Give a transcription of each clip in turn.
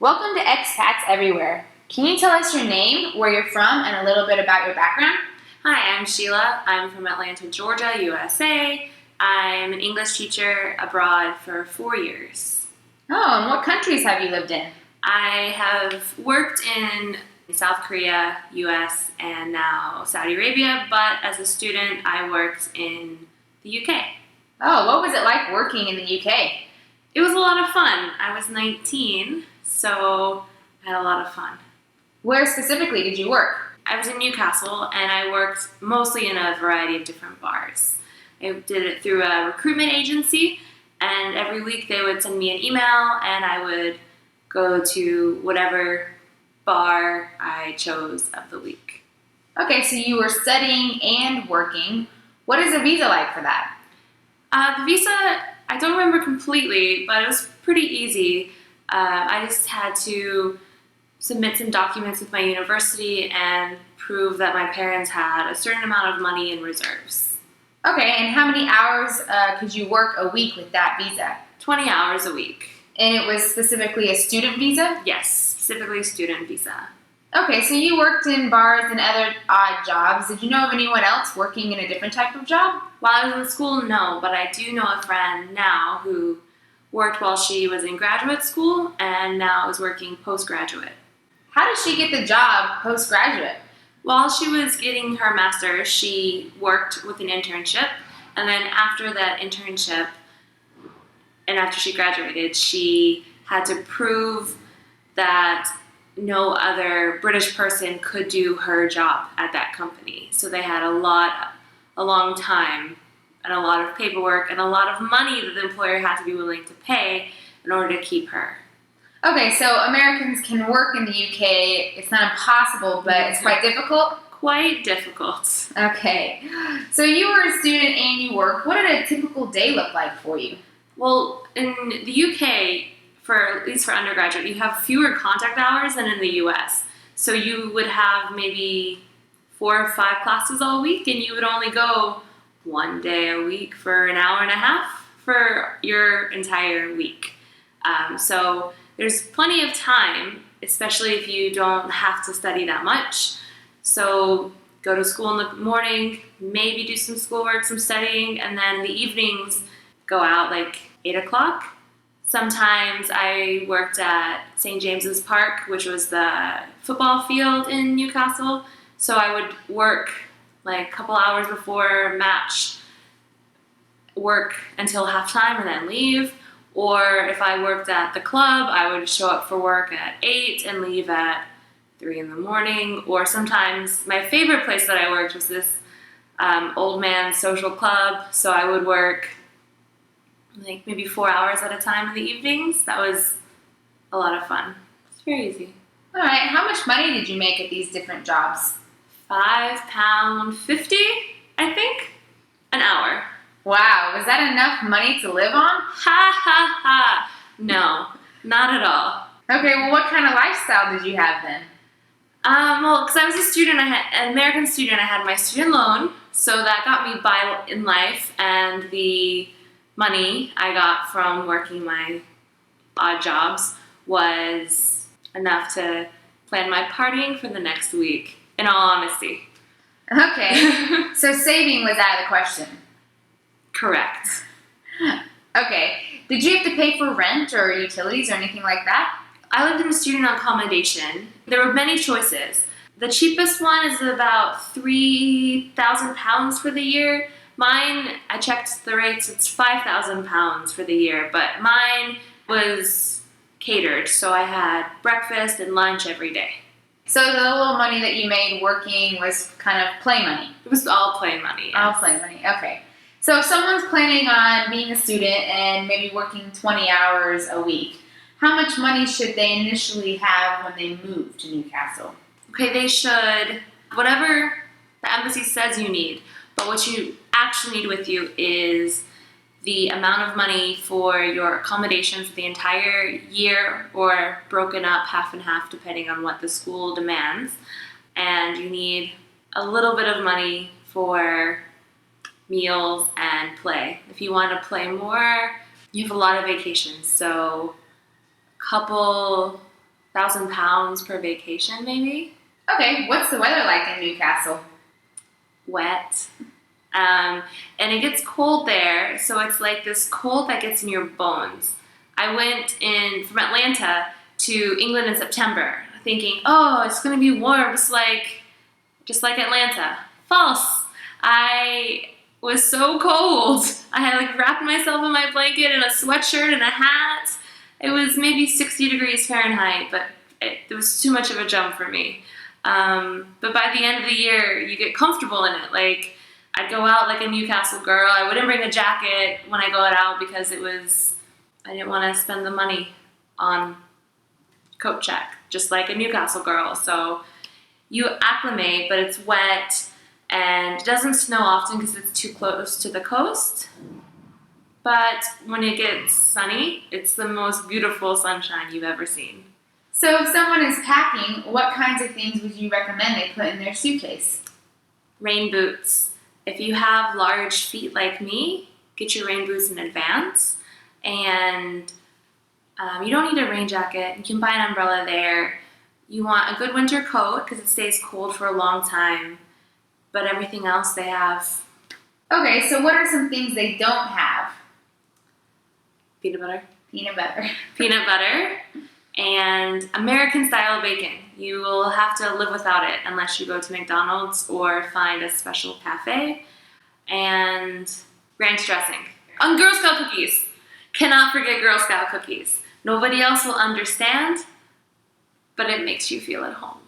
Welcome to Expats Everywhere. Can you tell us your name, where you're from, and a little bit about your background? Hi, I'm Sheila. I'm from Atlanta, Georgia, USA. I'm an English teacher abroad for 4 years. Oh, and what countries have you lived in? I have worked in South Korea, US, and now Saudi Arabia, but as a student, I worked in the UK. Oh, what was it like working in the UK? It was a lot of fun. I was 19, so I had a lot of fun. Where specifically did you work? I was in Newcastle, and I worked mostly in a variety of different bars. I did it through a recruitment agency, and every week they would send me an email, and I would go to whatever bar I chose of the week. Okay, so you were studying and working. What is a visa like for that? The visa, I don't remember completely, but it was pretty easy. I just had to submit some documents with my university and prove that my parents had a certain amount of money in reserves. Okay, and how many hours could you work a week with that visa? 20 hours a week. And it was specifically a student visa? Yes, specifically student visa. Okay, so you worked in bars and other odd jobs. Did you know of anyone else working in a different type of job? While I was in school, no, but I do know a friend now who worked while she was in graduate school and now is working postgraduate. How did she get the job postgraduate? While she was getting her master's, she worked with an internship, and then after that internship, and after she graduated, she had to prove that no other British person could do her job at that company. So they had a long time, and a lot of paperwork, and a lot of money that the employer had to be willing to pay in order to keep her. Okay, so Americans can work in the UK. It's not impossible, but it's quite difficult? Quite difficult. Okay. So you were a student and you worked. What did a typical day look like for you? Well, in the UK, at least for undergraduate, you have fewer contact hours than in the US. So you would have maybe 4 or 5 classes all week, and you would only go one day a week for an hour and a half for your entire week. So there's plenty of time, especially if you don't have to study that much. So go to school in the morning, maybe do some schoolwork, some studying, and then in the evenings go out like 8 o'clock. Sometimes I worked at St. James's Park, which was the football field in Newcastle. So I would work like a couple hours before match, work until halftime and then leave. Or if I worked at the club, I would show up for work at 8 and leave at 3 in the morning. Or sometimes my favorite place that I worked was this old man's social club. So I would work like maybe 4 hours at a time in the evenings. That was a lot of fun. It's very easy. All right, how much money did you make at these different jobs? £5.50, I think, an hour. Wow, was that enough money to live on? Ha ha ha. No, not at all. Okay, well, what kind of lifestyle did you have then? Well, because I was a student, an American student, I had my student loan, so that got me by in life, and the money I got from working my odd jobs was enough to plan my partying for the next week, in all honesty. Okay, so saving was out of the question. Correct. Okay, did you have to pay for rent or utilities or anything like that? I lived in a student accommodation. There were many choices. The cheapest one is about £3,000 for the year. Mine, I checked the rates, it's £5,000 for the year, but mine was catered, so I had breakfast and lunch every day. So the little money that you made working was kind of play money? It was all play money. Yes. All play money, okay. So if someone's planning on being a student and maybe working 20 hours a week, how much money should they initially have when they move to Newcastle? Okay, they should, whatever the embassy says you need, but what you actually need with you is the amount of money for your accommodations for the entire year, or broken up half and half depending on what the school demands. And you need a little bit of money for meals and play. If you want to play more, you have a lot of vacations. So a couple £1,000 per vacation, maybe. Okay, what's the weather like in Newcastle? Wet. And it gets cold there, so it's like this cold that gets in your bones. I went in from Atlanta to England in September, thinking, oh, it's going to be warm, just like Atlanta. False. I was so cold. I had like wrapped myself in my blanket and a sweatshirt and a hat. It was maybe 60 degrees Fahrenheit, but it was too much of a jump for me. But by the end of the year, you get comfortable in it. Like, I'd go out like a Newcastle girl. I wouldn't bring a jacket when I go out because I didn't want to spend the money on coat check, just like a Newcastle girl. So you acclimate, but it's wet and it doesn't snow often because it's too close to the coast. But when it gets sunny, it's the most beautiful sunshine you've ever seen. So if someone is packing, what kinds of things would you recommend they put in their suitcase? Rain boots. If you have large feet like me, get your rain boots in advance. And you don't need a rain jacket. You can buy an umbrella there. You want a good winter coat because it stays cold for a long time. But everything else they have. Okay, so what are some things they don't have? Peanut butter. Peanut butter. Peanut butter and American-style bacon. You will have to live without it unless you go to McDonald's or find a special cafe. And ranch dressing. On Girl Scout cookies. Cannot forget Girl Scout cookies. Nobody else will understand, but it makes you feel at home.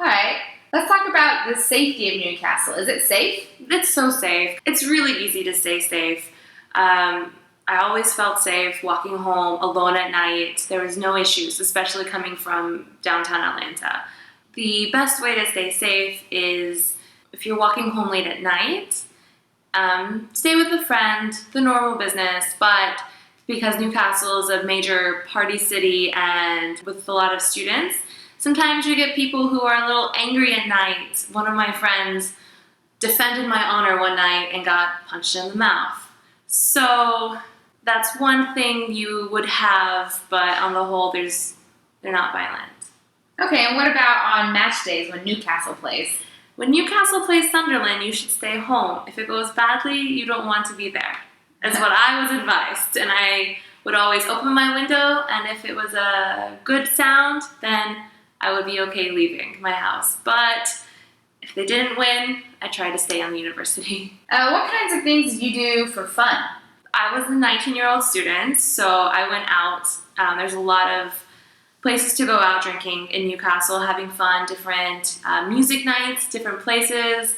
All right. Let's talk about the safety of Newcastle. Is it safe? It's so safe. It's really easy to stay safe. I always felt safe walking home alone at night. There was no issues, especially coming from downtown Atlanta. The best way to stay safe is if you're walking home late at night, stay with a friend, the normal business, but because Newcastle is a major party city and with a lot of students, sometimes you get people who are a little angry at night. One of my friends defended my honor one night and got punched in the mouth. So that's one thing you would have, but on the whole, they're not violent. Okay, and what about on match days when Newcastle plays? When Newcastle plays Sunderland, you should stay home. If it goes badly, you don't want to be there. That's what I was advised, and I would always open my window, and if it was a good sound, then I would be okay leaving my house. But if they didn't win, I tried to stay on the university. What kinds of things did you do for fun? I was a 19-year-old student, so I went out. There's a lot of places to go out drinking in Newcastle, having fun, different music nights, different places,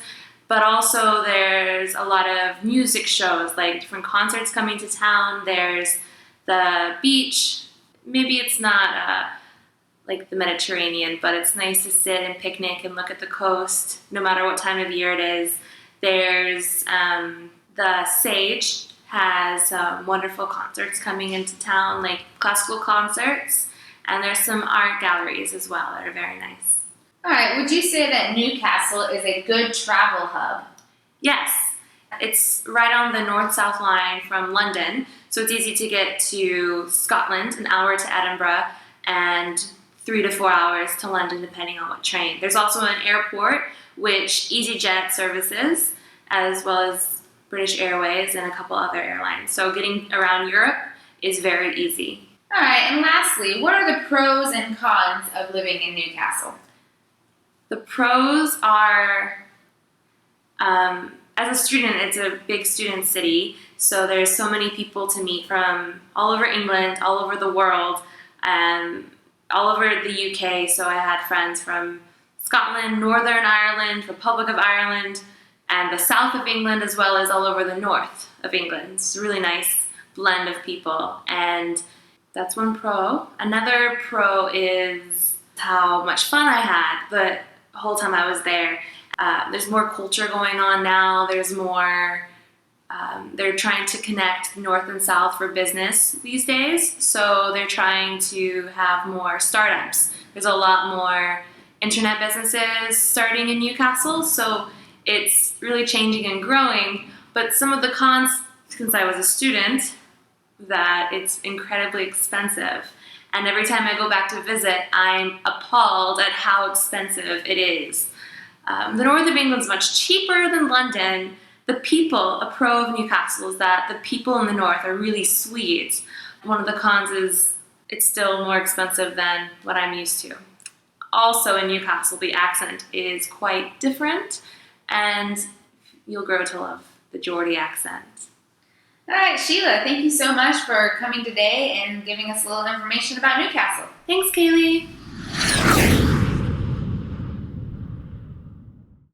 but also there's a lot of music shows, like different concerts coming to town. There's the beach. Maybe it's not like the Mediterranean, but it's nice to sit and picnic and look at the coast, no matter what time of year it is. There's the Sage has wonderful concerts coming into town, like classical concerts, and there's some art galleries as well that are very nice. All right, would you say that Newcastle is a good travel hub? Yes, it's right on the north-south line from London, so it's easy to get to Scotland, an hour to Edinburgh, and 3 to 4 hours to London, depending on what train. There's also an airport, which EasyJet services, as well as British Airways and a couple other airlines. So getting around Europe is very easy. All right, and lastly, what are the pros and cons of living in Newcastle? The pros are, as a student, it's a big student city, so there's so many people to meet from all over England, all over the world, all over the UK. So I had friends from Scotland, Northern Ireland, Republic of Ireland, and the south of England, as well as all over the north of England. It's a really nice blend of people, and that's one pro. Another pro is how much fun I had the whole time I was there. There's more culture going on now. There's more, they're trying to connect north and south for business these days, so they're trying to have more startups. There's a lot more internet businesses starting in Newcastle, so it's really changing and growing. But some of the cons, since I was a student, that it's incredibly expensive. And every time I go back to visit, I'm appalled at how expensive it is. The north of England is much cheaper than London. The people, a pro of Newcastle is that the people in the north are really sweet. One of the cons is it's still more expensive than what I'm used to. Also in Newcastle, the accent is quite different, and you'll grow to love the Geordie accent. All right, Sheila, thank you so much for coming today and giving us a little information about Newcastle. Thanks, Kaylee.